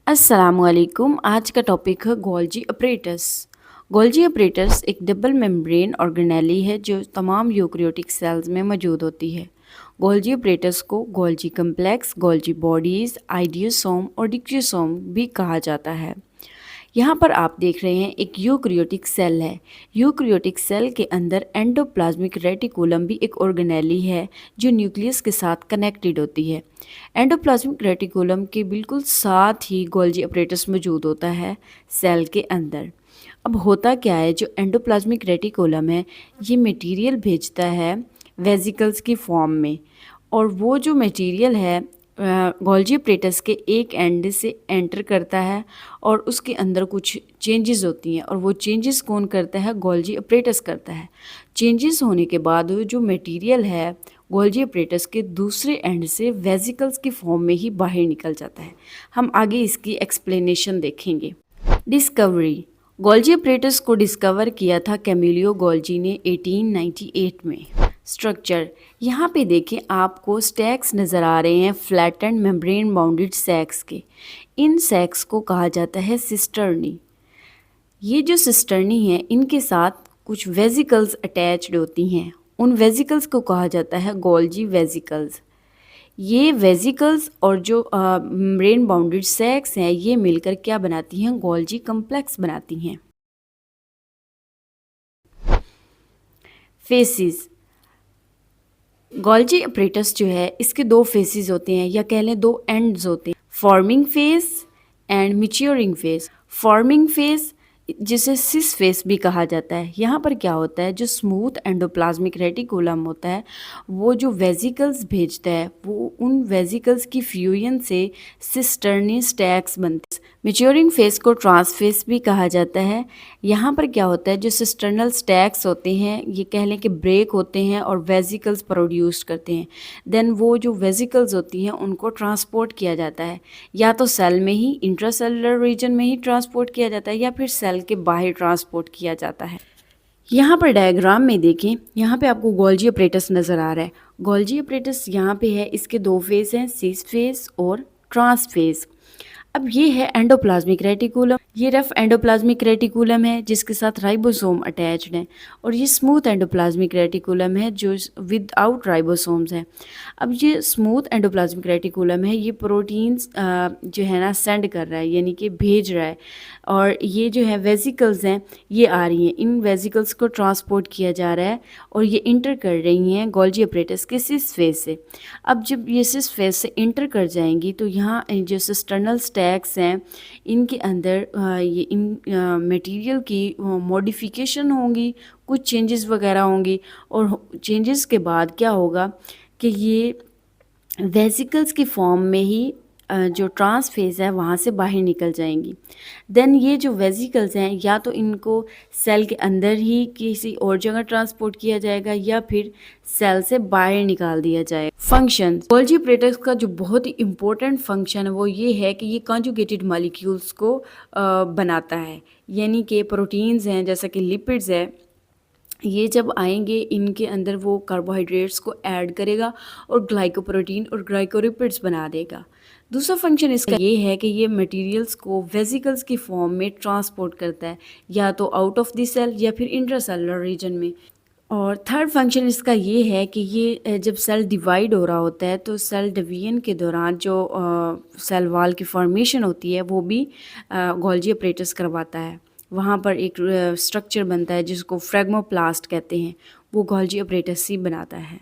अस्सलामुअलैकुम। आज का टॉपिक है गोल्जी अपरेटस। गोल्जी अपरेटस एक डबल मेम्ब्रेन ऑर्गेनेली है जो तमाम यूकेरियोटिक सेल्स में मौजूद होती है। गोल्जी अपरेटस को Golgi complex, Golgi bodies, idiosome और डिक्रियोसोम भी कहा जाता है। यहाँ पर आप देख रहे हैं एक यूकेरियोटिक सेल है। यूकेरियोटिक सेल के अंदर एंडोप्लाज्मिक रेटिकुलम भी एक ऑर्गेनेली है जो न्यूक्लियस के साथ कनेक्टेड होती है। एंडोप्लाज्मिक रेटिकुलम के बिल्कुल साथ ही गोल्जी अपरेटस मौजूद होता है सेल के अंदर। अब होता क्या है, जो एंडोप्लाज्मिक रेटिकुलम है ये मटेरियल भेजता है वेसिकल्स की फॉर्म में, और वो जो मटेरियल है गोल्जी अपरेटस के एक एंड से एंटर करता है और उसके अंदर कुछ चेंजेस होती हैं, और वो चेंजेस कौन करता है? गोल्जी अपरेटस करता है। चेंजेस होने के बाद जो मटेरियल है गोल्जी अपरेटस के दूसरे एंड से वेसिकल्स की फॉर्म में ही बाहर निकल जाता है। हम आगे इसकी एक्सप्लेनेशन देखेंगे। डिस्कवरी। गोल्जी अपरेटस को डिस्कवर किया था कैमिलियो गोल्जी ने 1898 में। स्ट्रक्चर, यहाँ पे देखें आपको स्टैक्स नज़र आ रहे हैं फ्लैटेंड मेम्ब्रेन बाउंडेड सैक्स के। इन सैक्स को कहा जाता है सिस्टर्नी। ये जो सिस्टर्नी है इनके साथ कुछ वेसिकल्स अटैच्ड होती हैं। उन वेसिकल्स को कहा जाता है गोल्जी वेसिकल्स। ये वेसिकल्स और जो मेम्ब्रेन बाउंडेड सैक्स हैं ये मिलकर क्या बनाती हैं? गोल्जी कम्प्लेक्स बनाती हैं। फेसिस। गोल्जी अपरेटस जो है इसके दो फेसेस होते हैं, या कह लें दो एंड्स होते हैं, forming face and maturing face. Forming face जिसे सिस फेस भी कहा जाता है। यहाँ पर क्या होता है, जो स्मूथ एंडोप्लाज्मिक रेटिकुलम होता है वो जो वेसिकल्स भेजता है वो उन वेसिकल्स की फ्यूजन से सिस्टर्नी स्टैक्स बनते हैं। मैच्योरिंग फेस को ट्रांसफेस भी कहा जाता है। यहाँ पर क्या होता है, जो सिस्टर्नल स्टैक्स होते हैं ये कह लें कि ब्रेक होते हैं और वेसिकल्स प्रोड्यूस करते हैं। देन वो जो वेसिकल्स होती हैं उनको ट्रांसपोर्ट किया जाता है, या तो सेल में ही इंट्रासेलुलर रीजन में ही ट्रांसपोर्ट किया जाता है या फिर सेल के बाहर ट्रांसपोर्ट किया जाता है। यहाँ पर डायग्राम में देखें, यहाँ पे आपको गोल्जी अपरेटस नज़र आ रहा है। गोल्जी अपरेटस यहाँ पे है, इसके दो फेस हैं, सिस फेस और ट्रांस फेस। अब ये है एंडोप्लाज्मिक रेटिकुलम। ये रफ एंडोप्लाज्मिक रेटिकुलम है जिसके साथ राइबोसोम अटैच्ड है, और ये स्मूथ एंडोप्लाज्मिक रेटिकुलम है जो विदाउट राइबोसोम्स है। अब ये स्मूथ एंडोप्लाज्मिक रेटिकुलम है, ये प्रोटीन्स जो है ना सेंड कर रहा है, यानी कि भेज रहा है, और ये जो है वेसिकल्स हैं ये आ रही हैं, इन वेसिकल्स को ट्रांसपोर्ट किया जा रहा है और ये इंटर कर रही हैं गोल्जी अपरेटस के सिस फेस से। अब जब ये सिस फेस से इंटर कर जाएंगी तो यहाँ जो सिस्टर्नल स्टैक्स हैं इनके अंदर ये इन मटेरियल की मॉडिफिकेशन होंगी, कुछ चेंजेस वगैरह होंगी, और चेंजेस के बाद क्या होगा कि ये वेसिकल्स की फॉर्म में ही जो ट्रांस फेज है वहाँ से बाहर निकल जाएंगी। देन ये जो वेसिकल्स हैं या तो इनको सेल के अंदर ही किसी और जगह ट्रांसपोर्ट किया जाएगा या फिर सेल से बाहर निकाल दिया जाएगा। फंक्शन, गोल्जी अपरेटस का जो बहुत ही इम्पोर्टेंट फंक्शन है वो ये है कि ये कॉन्जुगेटेड मॉलिक्यूल्स को बनाता है, यानी कि प्रोटीन्स हैं जैसा कि लिपिड्स है, ये जब आएंगे इनके अंदर वो कार्बोहाइड्रेट्स को ऐड करेगा और ग्लाइकोप्रोटीन और ग्लाइकोलिपिड्स बना देगा। दूसरा फंक्शन इसका ये है कि ये मटेरियल्स को वेसिकल्स की फॉर्म में ट्रांसपोर्ट करता है, या तो आउट ऑफ द सेल या फिर इंट्रासेलुलर रीजन में। और थर्ड फंक्शन इसका ये है कि ये जब सेल डिवाइड हो रहा होता है तो सेल डिवीजन के दौरान जो सेल वॉल की फॉर्मेशन होती है वो भी गोल्जी अपरेटस करवाता है। वहाँ पर एक स्ट्रक्चर बनता है जिसको फ्रेगमोप्लास्ट कहते हैं, वो गोल्जी अपरेटस ही बनाता है।